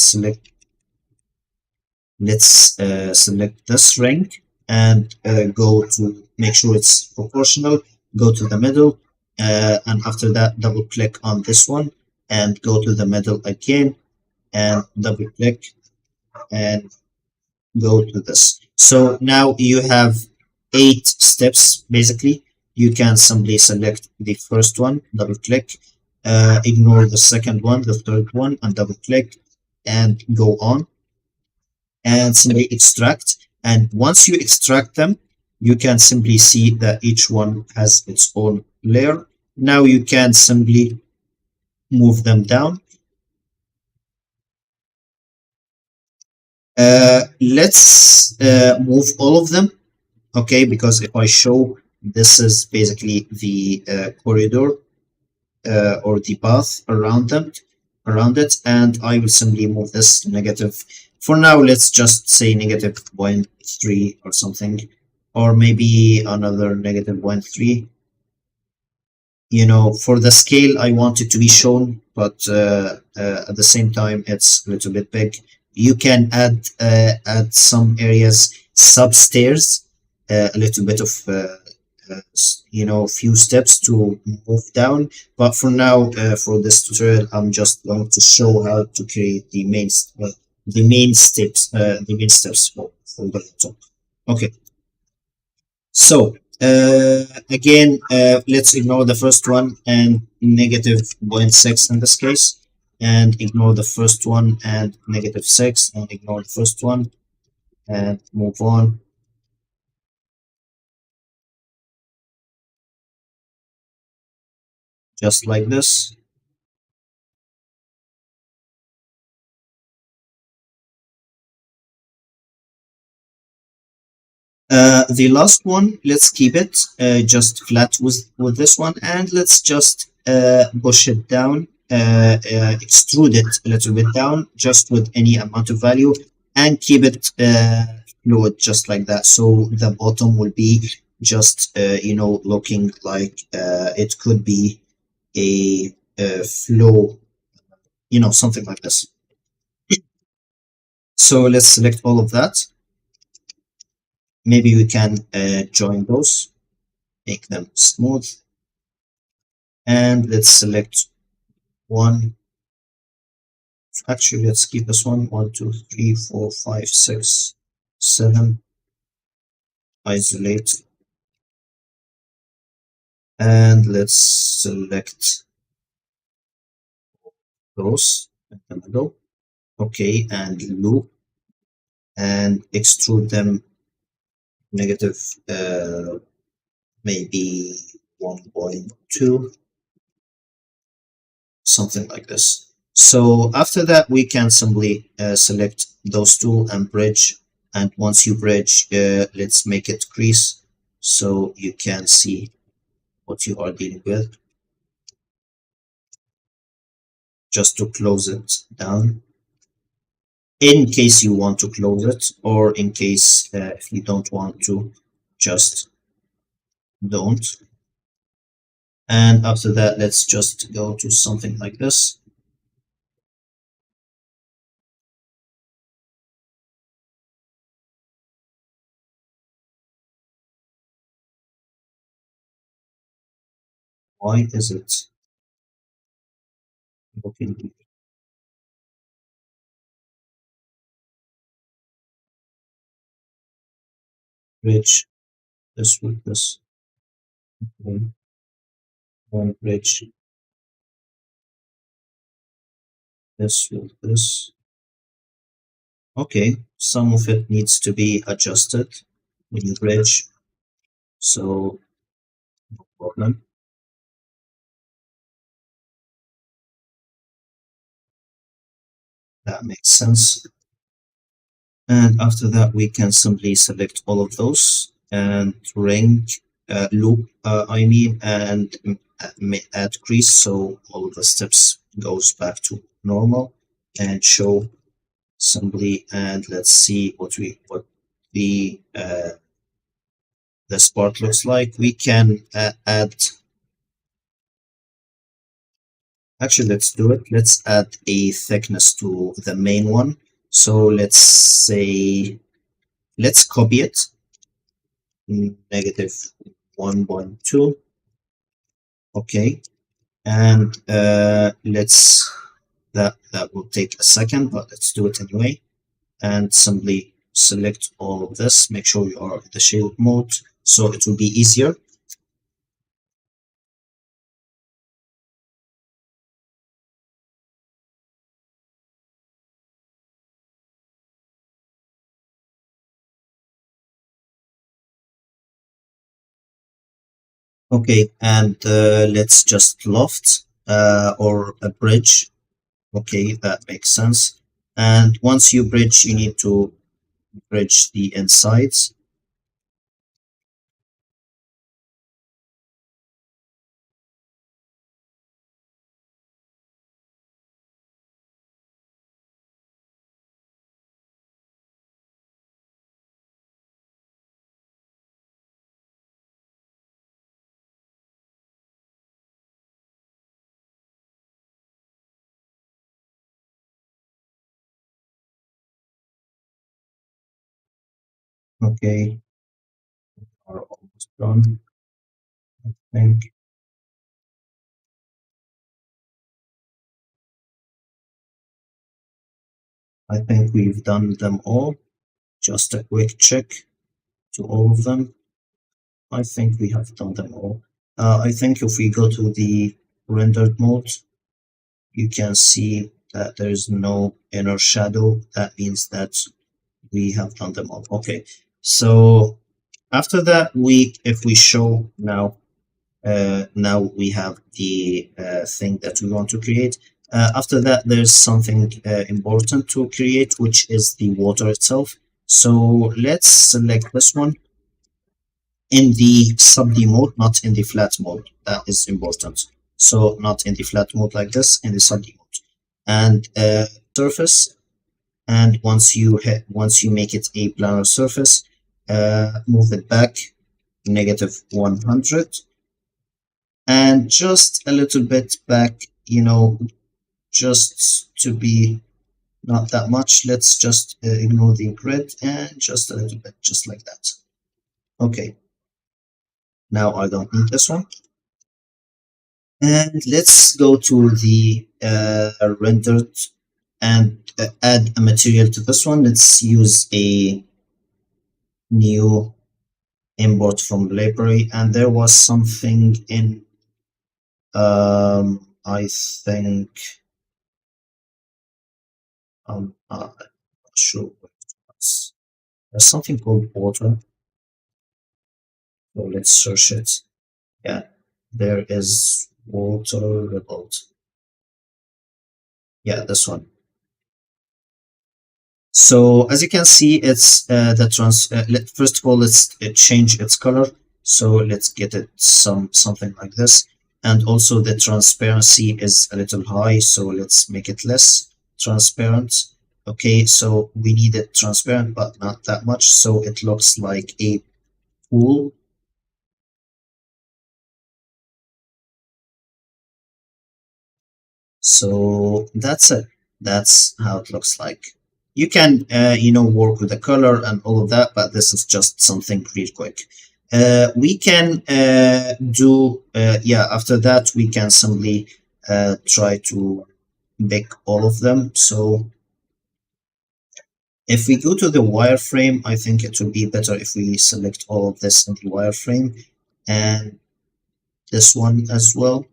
select this ring and go to make sure it's proportional, go to the middle, and after that double click on this one and go to the middle again and double click and go to this. So now you have 8 steps basically. You can simply select the first one, double click, ignore the second one, the third one, and double click and go on and simply extract. And once you extract them, you can simply see that each one has its own layer. Now you can simply move them down. Let's move all of them, okay, because if I show, this is basically the corridor or the path around it, and I will simply move this negative. For now, let's just say negative 0.3 or something, or maybe another negative 0.3. For the scale, I want it to be shown, but at the same time, it's a little bit big. You can add some areas sub-stairs, a little bit of few steps to move down. But for now, for this tutorial, I'm just going to show how to create the main steps for the laptop. Okay. So again, let's ignore the first one and negative 0.6 in this case, and ignore the first one and negative 6, and ignore the first one and move on. Just like this. The last one, let's keep it just flat with this one, and let's just push it down, extrude it a little bit down, just with any amount of value, and keep it fluid just like that. So the bottom will be just looking like it could be a flow, something like this. So let's select all of that. Maybe we can join those, make them smooth. And let's select one. Actually, let's keep this one. 1, 2, 3, 4, 5, 6, 7. Isolate. And let's select those in the middle. Okay, and loop and extrude them negative maybe 1.2, something like this. So after that, we can simply select those two and bridge. And once you bridge, let's make it crease so you can see what you are dealing with, just to close it down in case you want to close it, or in case if you don't want to, just don't. And after that, let's just go to something like this. Why is it looking bridge this with this? Okay. One bridge this with this. Okay, some of it needs to be adjusted when you bridge, so no problem. That makes sense. And after that, we can simply select all of those and ring loop, I mean, and add crease so all of the steps goes back to normal, and show assembly. And let's see what the spot looks like. We can add. Actually, let's do it. Let's add a thickness to the main one. So let's say, let's copy it, negative 1.2. Okay. And that will take a second, but let's do it anyway. And simply select all of this. Make sure you are in the shield mode so it will be easier. Okay, and let's just loft or a bridge. Okay, that makes sense. And once you bridge, you need to bridge the insides. Okay, are almost done, I think. I think we've done them all. Just a quick check to all of them. I think we have done them all. I think if we go to the rendered mode, you can see that there is no inner shadow. That means that we have done them all. Okay, so after that, if we show now, now we have the thing that we want to create. After that, there's something important to create, which is the water itself. So let's select this one in the sub-D mode, not in the flat mode. That is important. So not in the flat mode like this, in the sub-D mode. And surface. And once you make it a planar surface, move it back negative 100, and just a little bit back, just to be not that much. Let's just ignore the grid and just a little bit, just like that. Okay. Now I don't need this one. And let's go to the rendered and add a material to this one. Let's use a new import from library, and there was something in I think I'm not sure what it was. There's something called water, so let's search it. Yeah, there is water report. Yeah, this one. So as you can see, it's the first of all, let's change its color. So let's get it something like this. And also the transparency is a little high, so let's make it less transparent. Okay, so we need it transparent, but not that much, so it looks like a pool. So that's it. That's how it looks like. You can, work with the color and all of that, but this is just something real quick. We can after that, we can simply try to pick all of them. So if we go to the wireframe, I think it would be better if we select all of this in the wireframe and this one as well,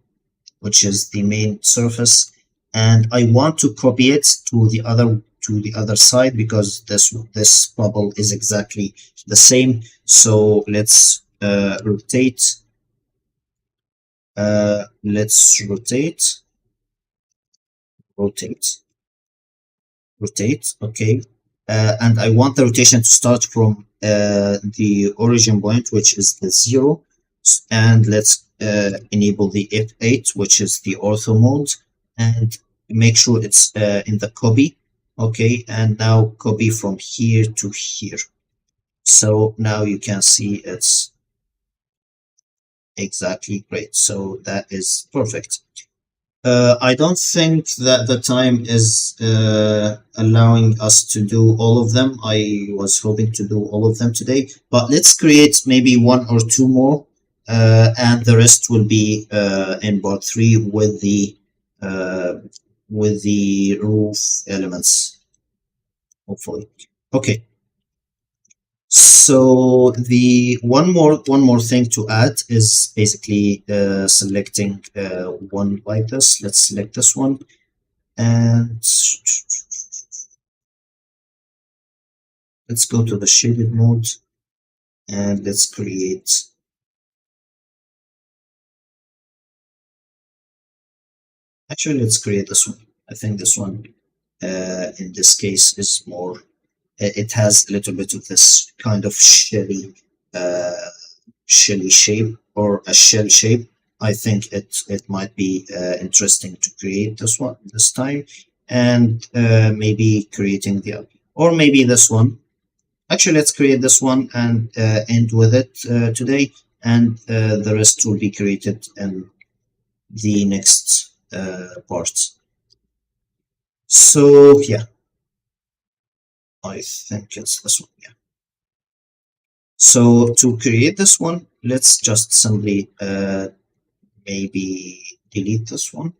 which is the main surface, and I want to copy it to the other side because this bubble is exactly the same. So let's rotate. Let's rotate. Okay, and I want the rotation to start from the origin point, which is the 0, and let's enable the F8, which is the ortho mode, and make sure it's in the copy. Okay, and now copy from here to here. So now you can see it's exactly great. So that is perfect. I don't think that the time is allowing us to do all of them. I was hoping to do all of them today, but let's create maybe one or two more, and the rest will be in part 3 with the roof elements, hopefully. Okay. So the one more thing to add is basically selecting one like this. Let's select this one, and let's go to the shaded mode, and let's create. Actually, let's create this one. I think this one, in this case, is more. It has a little bit of this kind of shelly shape or a shell shape. I think it might be interesting to create this one this time, and maybe creating the other, or maybe this one. Actually, let's create this one and end with it today, and the rest will be created in the next parts. So yeah, I think it's this one. Yeah. So to create this one, let's just simply maybe delete this one,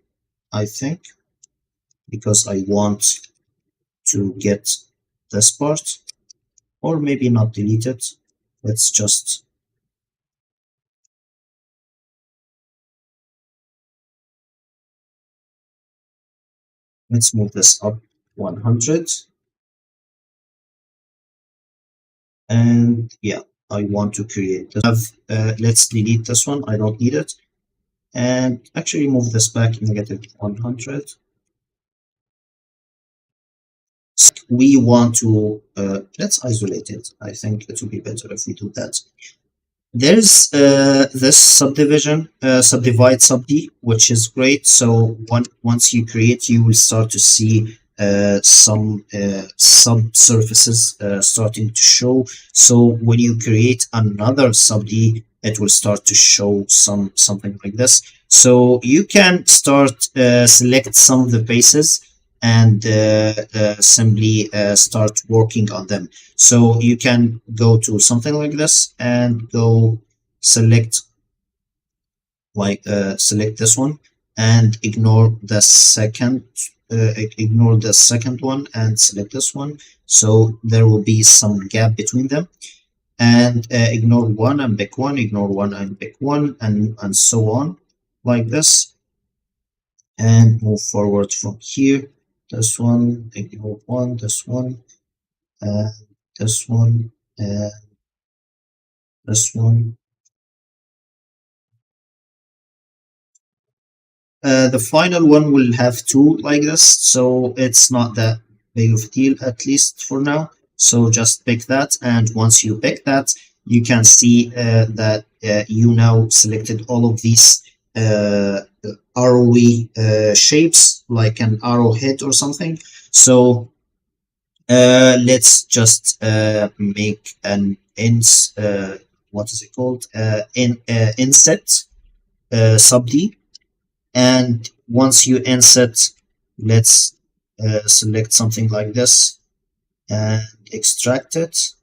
I think, because I want to get this part, or maybe not delete it. Let's just let's move this up 100. And yeah, I want to create this. Let's delete this one. I don't need it. And actually move this back negative 100. We want to let's isolate it. I think it would be better if we do that. There's this subdivide sub-D, which is great. So once you create, you will start to see some subsurfaces starting to show. So when you create another sub-D, it will start to show something like this. So you can start select some of the faces and simply start working on them. So you can go to something like this and go select like select this one and ignore the second one and select this one, so there will be some gap between them, and ignore one and pick one, ignore one and pick one, and so on, like this, and move forward from here. This one, ignore one, this one, and this one, and this one. The final one will have two like this, so it's not that big of a deal, at least for now. So just pick that, and once you pick that, you can see that you now selected all of these arrowy shapes, like an arrowhead or something. So let's just make an what is it called? Inset sub D. And once you inset, let's select something like this and extract it.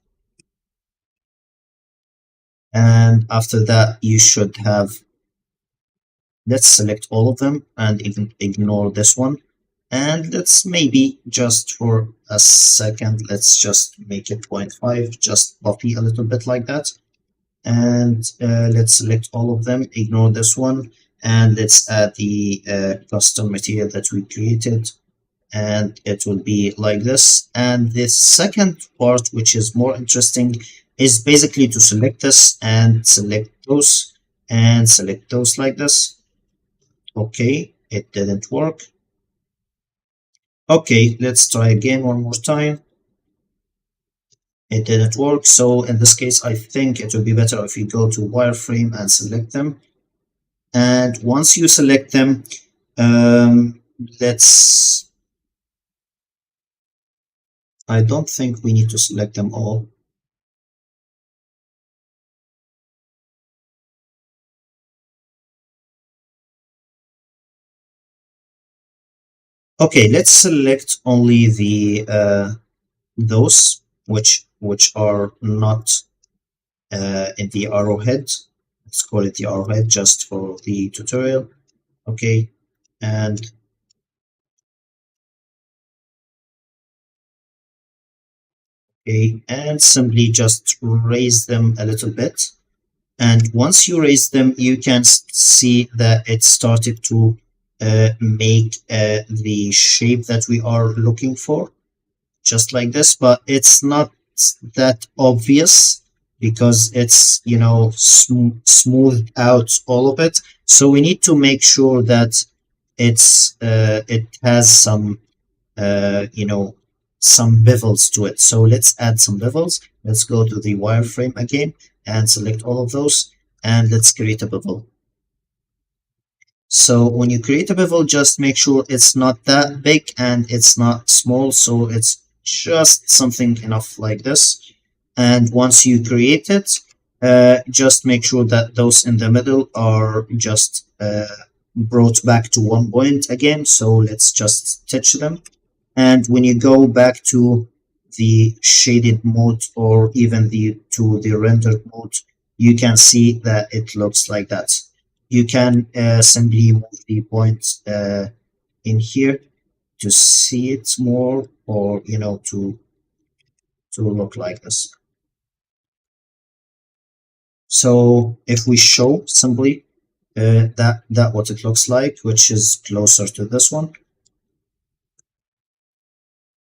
And after that, you should have, let's select all of them and even ignore this one. And let's maybe just for a second, let's just make it 0.5, just bumpy a little bit like that. And let's select all of them, ignore this one, and let's add the custom material that we created, and it will be like this. And the second part, which is more interesting, is basically to select this and select those and select those like this. Okay, it didn't work. Okay, let's try again one more time. It didn't work. So in this case, I think it would be better if you go to wireframe and select them. And once you select them, I don't think we need to select them all. Okay, let's select only the those which are not in the arrowhead. Let's call it the arrowhead just for the tutorial. Okay, and simply just raise them a little bit. And once you raise them, you can see that it started to make the shape that we are looking for, just like this. But it's not that obvious because it's, you know, smoothed out all of it. So we need to make sure that it has some you know, some bevels to it. So let's add some bevels. Let's go to the wireframe again and select all of those, and let's create a bevel. So when you create a bevel, just make sure it's not that big and it's not small, so it's just something enough like this. And once you create it, just make sure that those in the middle are just brought back to 1 point again. So let's just stitch them. And when you go back to the shaded mode or even to the rendered mode, you can see that it looks like that. You can simply move the point in here to see it more, or, you know, to look like this. So if we show simply that what it looks like, which is closer to this one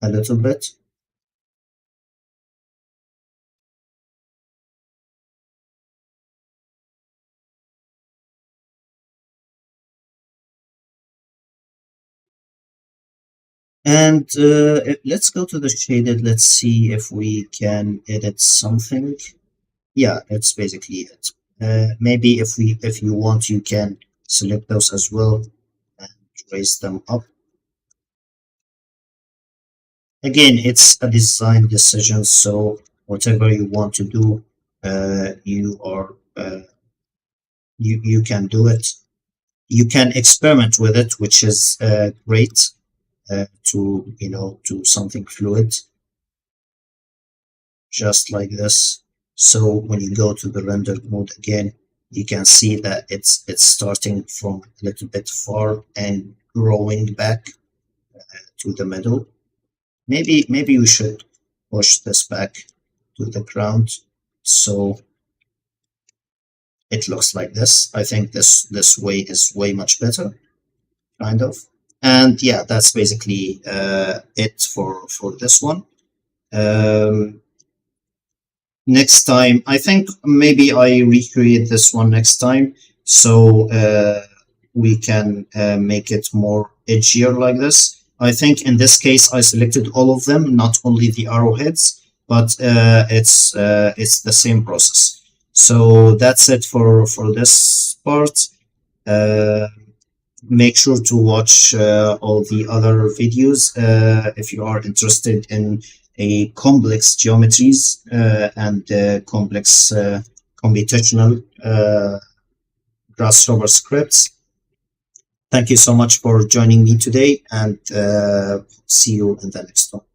a little bit. And let's go to the shaded. Let's see if we can edit something. Yeah, it's basically it. Maybe if you want, you can select those as well and raise them up. Again, it's a design decision, so whatever you want to do, you can do it. You can experiment with it, which is great to, you know, to something fluid, just like this. So when you go to the rendered mode again, you can see that it's starting from a little bit far and growing back to the middle. Maybe we should push this back to the ground so it looks like this. I think this way is way much better, kind of. And yeah, that's basically it for this one. Next time, I think maybe I recreate this one next time, so we can make it more edgier like this. I think in this case I selected all of them, not only the arrowheads, but it's the same process. So that's it for this part. Make sure to watch all the other videos if you are interested in a complex geometries and complex computational Grasshopper scripts. Thank you so much for joining me today, and see you in the next one.